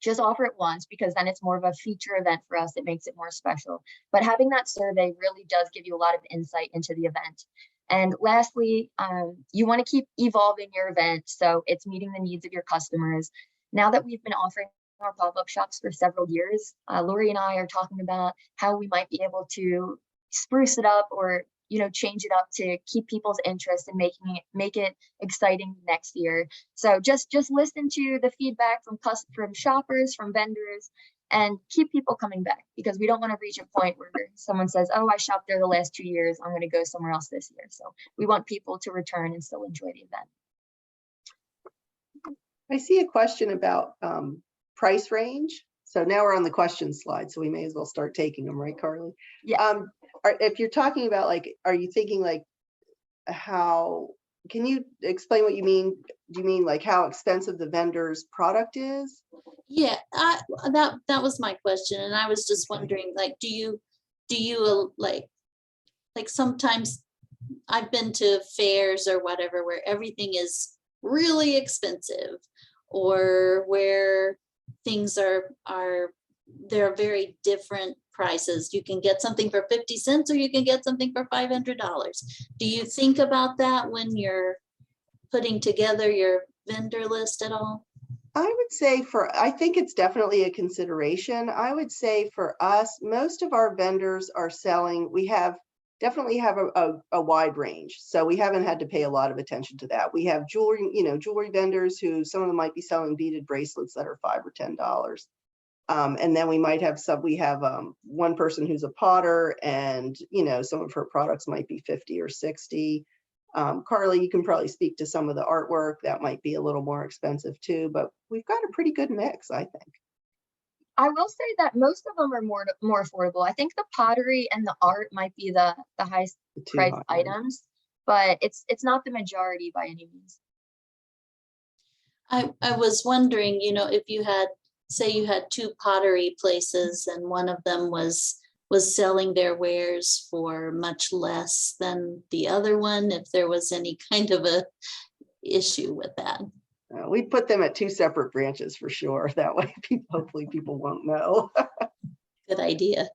just offer it once, because then it's more of a feature event for us. It makes it more special. But having that survey really does give you a lot of insight into the event. And lastly, you want to keep evolving your event so it's meeting the needs of your customers. Now that we've been offering our pop-up shops for several years, Lori and I are talking about how we might be able to spruce it up or change it up to keep people's interest and make it exciting next year. So just listen to the feedback from shoppers, from vendors, and keep people coming back, because we don't want to reach a point where someone says, oh, I shopped there the last 2 years, I'm going to go somewhere else this year. So we want people to return and still enjoy the event. I see a question about price range. So now we're on the question slide, so we may as well start taking them, right, Carly? Yeah. If you're talking about, like, are you thinking like how, can you explain what you mean? Do you mean like how expensive the vendor's product is? Yeah, that was my question. And I was just wondering, like, do you like sometimes I've been to fairs or whatever where everything is really expensive, or where things are they're very different prices. You can get something for 50 cents or you can get something for $500. Do you think about that when you're putting together your vendor list at all? I would say I think it's definitely a consideration. I would say for us, most of our vendors are selling, definitely have a wide range. So we haven't had to pay a lot of attention to that. We have jewelry vendors who, some of them might be selling beaded bracelets that are $5 or $10. And then we might have one person who's a potter, and some of her products might be 50 or 60. Carly, you can probably speak to some of the artwork that might be a little more expensive too, but we've got a pretty good mix, I think. I will say that most of them are more affordable. I think the pottery and the art might be the highest priced items, but it's not the majority by any means. I was wondering, if you had, say you had 2 pottery places and one of them was selling their wares for much less than the other one, if there was any kind of a issue with that. We put them at 2 separate branches for sure. That way, hopefully people won't know. Good idea.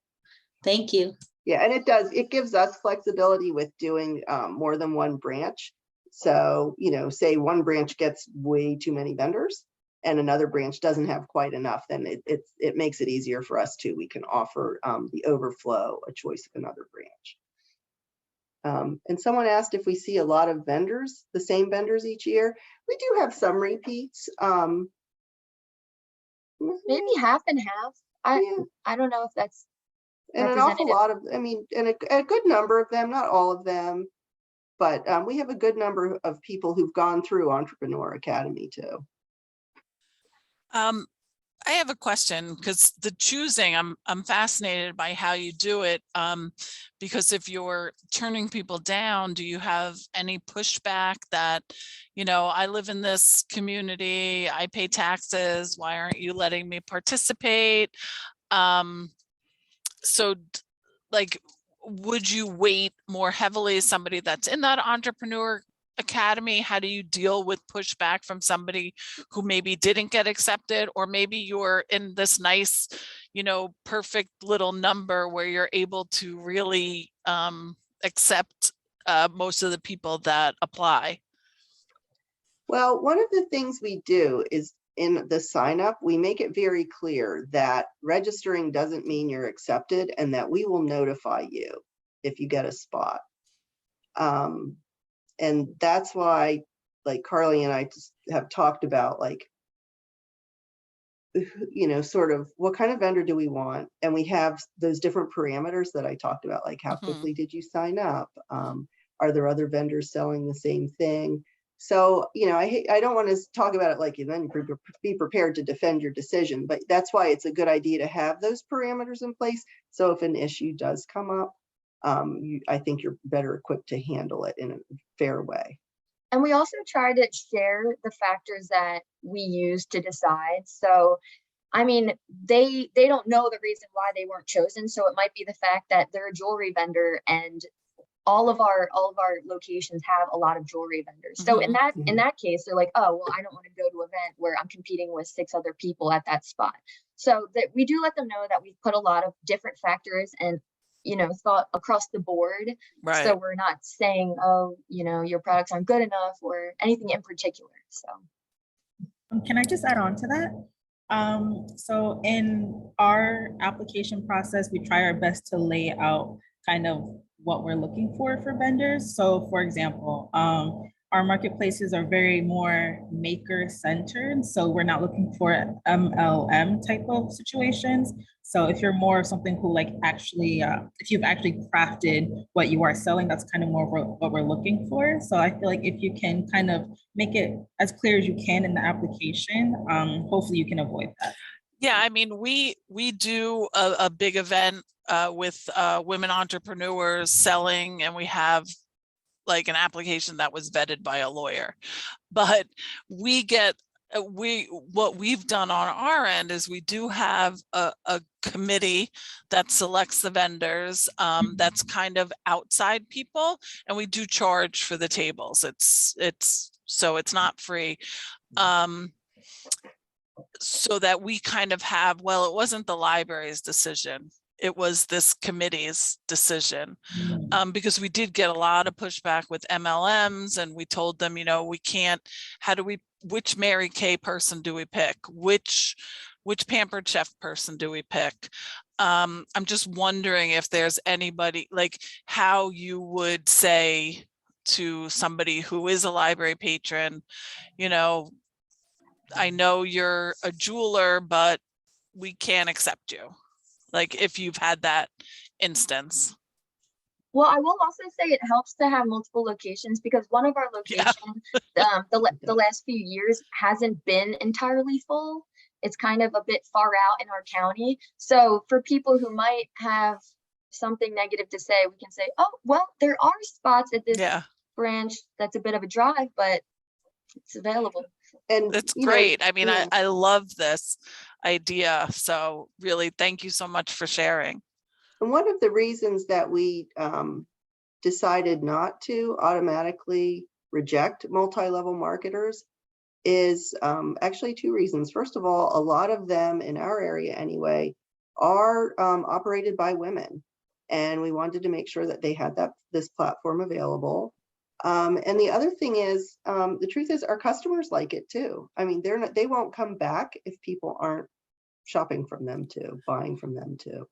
Thank you. Yeah, and it gives us flexibility with doing more than one branch. So, say one branch gets way too many vendors and another branch doesn't have quite enough, then it makes it easier for us too. We can offer the overflow a choice of another branch. And someone asked if we see a lot of vendors, the same vendors each year. We do have some repeats. Maybe half and half. I don't know if that's and an awful lot of, and a good number of them, not all of them, but we have a good number of people who've gone through Entrepreneur Academy too. I have a question, because the choosing, I'm fascinated by how you do it, because if you're turning people down, do you have any pushback that, I live in this community, I pay taxes, why aren't you letting me participate? So like, would you weight more heavily somebody that's in that Entrepreneur Academy? How do you deal with pushback from somebody who maybe didn't get accepted, or maybe you're in this nice, perfect little number where you're able to really accept most of the people that apply? Well, one of the things we do is in the sign up, we make it very clear that registering doesn't mean you're accepted, and that we will notify you if you get a spot. And that's why, like, Carly and I just have talked about, like, sort of what kind of vendor do we want? And we have those different parameters that I talked about, like how quickly did you sign up? Are there other vendors selling the same thing? So, you know, I don't want to talk about it like you then be prepared to defend your decision, but that's why it's a good idea to have those parameters in place. So if an issue does come up, I think you're better equipped to handle it in a fair way. And we also try to share the factors that we use to decide. So, I mean, they don't know the reason why they weren't chosen. So it might be the fact that they're a jewelry vendor and all of our locations have a lot of jewelry vendors. So in that case, they're like, oh, well, I don't want to go to an event where I'm competing with 6 other people at that spot. So that we do let them know that we've put a lot of different factors and, you know, thought across the board. Right. So we're not saying, oh, you know, your products aren't good enough or anything in particular. So Can I just add on to that? So in our application process, we try our best to lay out kind of what we're looking for vendors. So for example, our marketplaces are very more maker centered. So we're not looking for MLM type of situations. So if you're more of something who like actually, if you've actually crafted what you are selling, that's kind of more what we're looking for. So I feel like if you can kind of make it as clear as you can in the application, hopefully you can avoid that. Yeah, I mean, we do a big event with women entrepreneurs selling, and we have like an application that was vetted by a lawyer. But we get what we've done on our end is we do have a committee that selects the vendors, that's kind of outside people, and we do charge for the tables. So it's not free. So that we kind of have, well, it wasn't the library's decision, it was this committee's decision, because we did get a lot of pushback with MLMs, and we told them, you know, we can't, which Mary Kay person do we pick? Which Pampered Chef person do we pick? I'm just wondering if there's anybody, like how you would say to somebody who is a library patron, you know, I know you're a jeweler, but we can't accept you. Like if you've had that instance. well, I will also say it helps to have multiple locations, because one of our locations, the last few years hasn't been entirely full. It's kind of a bit far out in our county. So for people who might have something negative to say, we can say, oh, well, there are spots at this branch that's a bit of a drive, but it's available. And that's great. I mean, I love this idea. So really, thank you so much for sharing. And one of the reasons that we decided not to automatically reject multi-level marketers is actually 2 reasons. First of all, a lot of them in our area anyway are operated by women, and we wanted to make sure that they had this platform available. And the other thing is, the truth is our customers like it too. I mean, they won't come back if people aren't shopping from them too, buying from them too.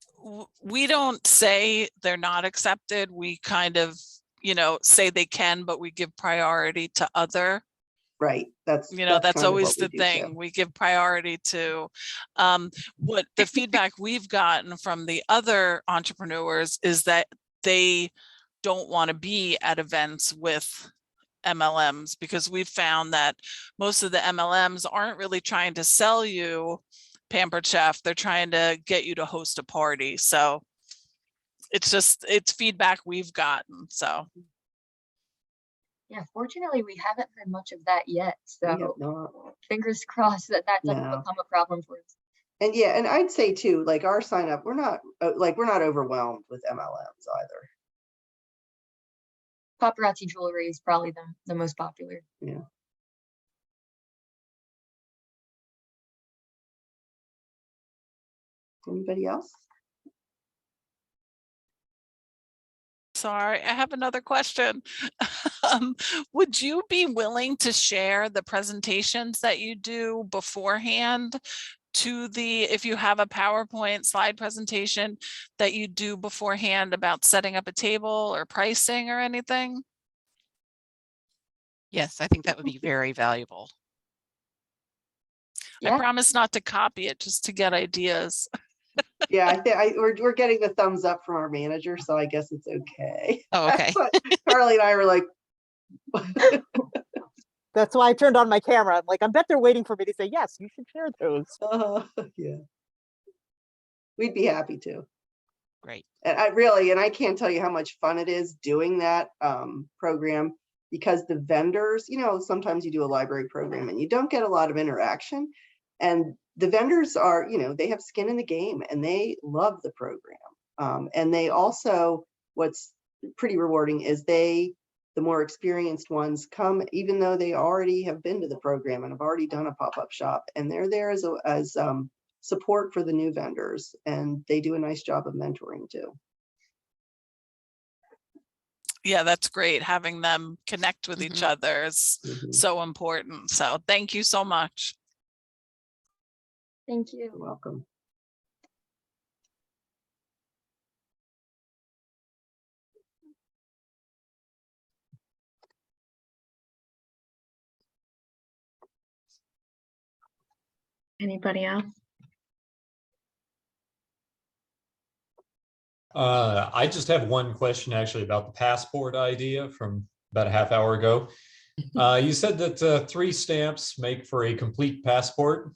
We don't say they're not accepted. We kind of, you know, say they can, but we give priority to other. Right. That's always the thing. We give priority to what the feedback we've gotten from the other entrepreneurs is that they don't want to be at events with MLMs, because we've found that most of the MLMs aren't really trying to sell you Pampered Chef. They're trying to get you to host a party. So it's feedback we've gotten. So yeah, fortunately we haven't heard much of that yet. So fingers crossed that doesn't become a problem for us. And yeah, and I'd say too, like our sign up, we're not overwhelmed with MLMs either. Paparazzi jewelry is probably the most popular. Yeah. Anybody else? Sorry, I have another question. Would you be willing to share the presentations that you do beforehand if you have a PowerPoint slide presentation that you do beforehand about setting up a table or pricing or anything? Yes, I think that would be very valuable. I promise not to copy it, just to get ideas. Yeah, we're getting the thumbs up from our manager, so I guess it's okay. Oh, okay. That's what Carly and I were like, That's why I turned on my camera. I'm like, I bet they're waiting for me to say, yes, you should share those. yeah. We'd be happy to. Great. And I can't tell you how much fun it is doing that program, because the vendors, sometimes you do a library program and you don't get a lot of interaction. And the vendors are, they have skin in the game and they love the program. And they also, what's pretty rewarding is the more experienced ones come, even though they already have been to the program and have already done a pop-up shop, and they're there as support for the new vendors, and they do a nice job of mentoring too. Yeah, that's great. Having them connect with each other is so important. So thank you so much. Thank you. You're welcome. Anybody else? I just have one question actually about the passport idea from about a half hour ago. You said that 3 stamps make for a complete passport.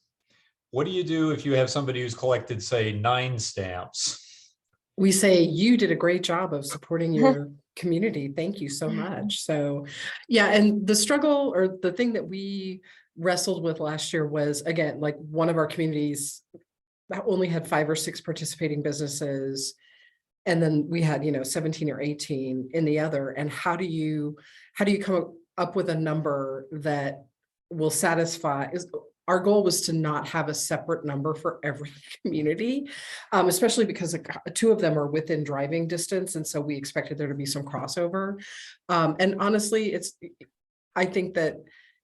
What do you do if you have somebody who's collected, say, 9 stamps? We say you did a great job of supporting your community. Thank you so much. So yeah, and the struggle, or the thing that we wrestled with last year was, again, like one of our communities that only had 5 or 6 participating businesses. And then we had, 17 or 18 in the other. And how do you come up with a number that will satisfy? Our goal was to not have a separate number for every community, especially because 2 of them are within driving distance. And so we expected there to be some crossover. And honestly, I think that,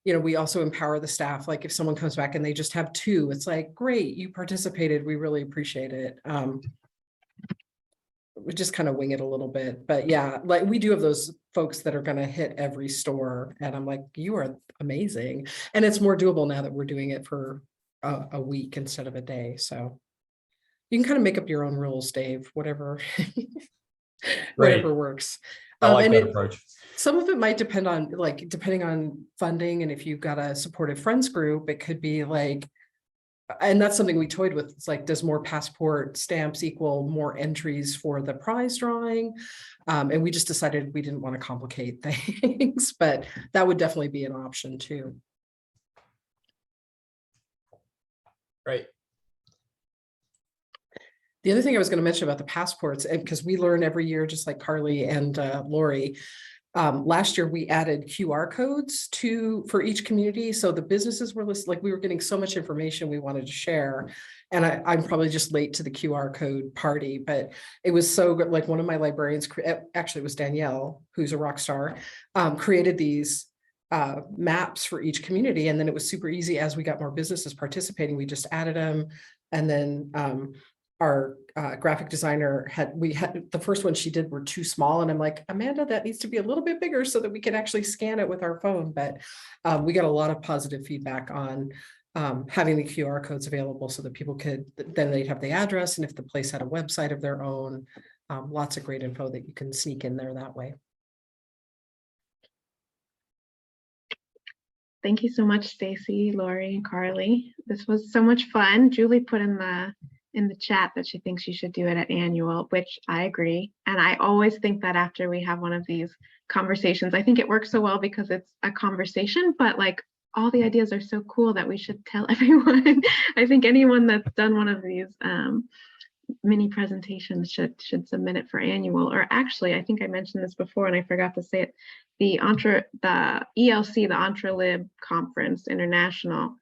we also empower the staff. Like if someone comes back and they just have 2, it's like, great, you participated. We really appreciate it. We just kind of wing it a little bit, but yeah, like we do have those folks that are going to hit every store, and I'm like, you are amazing. And it's more doable now that we're doing it for a week instead of a day. So you can kind of make up your own rules, Dave, whatever works. I like that approach. Some of it might depend on, depending on funding, and if you've got a supportive friends group, it could be like, and that's something we toyed with. It's like, does more passport stamps equal more entries for the prize drawing? And we just decided we didn't want to complicate things, but that would definitely be an option too. Right. The other thing I was going to mention about the passports, and because we learn every year, just like Carly and Lori, last year we added QR codes for each community. So the businesses were listed, like we were getting so much information we wanted to share. And I'm probably just late to the QR code party, but it was so good. Like one of my librarians, actually it was Danielle, who's a rock star, created these maps for each community. And then it was super easy. As we got more businesses participating, we just added them. And then our graphic designer had the first one she did were too small, and I'm like, Amanda, that needs to be a little bit bigger so that we can actually scan it with our phone. But we got a lot of positive feedback on having the QR codes available so that people could, then they'd have the address, and if the place had a website of their own, lots of great info that you can sneak in there that way. Thank you so much, Stacey, Lori, and Carly. This was so much fun. Julie put in the chat that she thinks you should do it at annual, which I agree. And I always think that after we have one of these conversations, I think it works so well because it's a conversation, but like all the ideas are so cool that we should tell everyone. I think anyone that's done one of these mini presentations should submit it for annual. Or actually, I think I mentioned this before and I forgot to say it, the ELC, the EntreLib Conference International,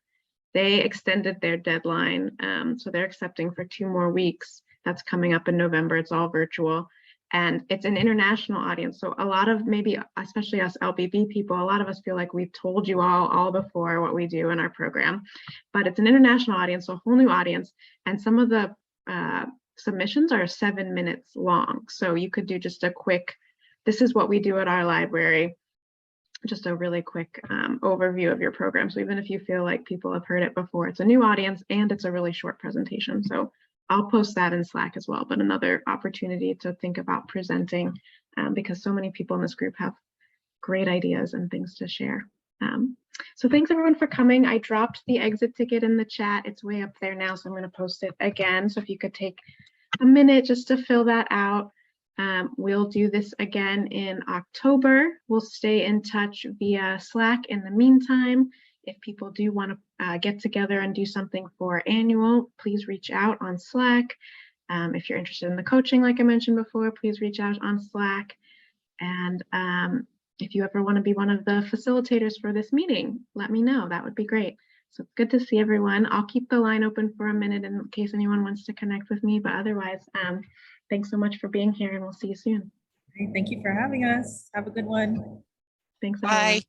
they extended their deadline. So they're accepting for 2 more weeks. That's coming up in November. It's all virtual. And it's an international audience. So a lot of, maybe, especially us LBB people, a lot of us feel like we've told you all before what we do in our program. But it's an international audience, so a whole new audience. And some of the submissions are 7 minutes long. So you could do just a quick, this is what we do at our library. Just a really quick overview of your program. So even if you feel like people have heard it before, it's a new audience and it's a really short presentation. So I'll post that in Slack as well, but another opportunity to think about presenting because so many people in this group have great ideas and things to share. So thanks everyone for coming. I dropped the exit ticket in the chat. It's way up there now, so I'm going to post it again. So if you could take a minute just to fill that out. We'll do this again in October. We'll stay in touch via Slack in the meantime. If people do want to get together and do something for annual, please reach out on Slack. If you're interested in the coaching, like I mentioned before, please reach out on Slack. And if you ever want to be one of the facilitators for this meeting, let me know. That would be great. So it's good to see everyone. I'll keep the line open for a minute in case anyone wants to connect with me, but otherwise, thanks so much for being here and we'll see you soon. Thank you for having us. Have a good one. Thanks, everyone. Bye.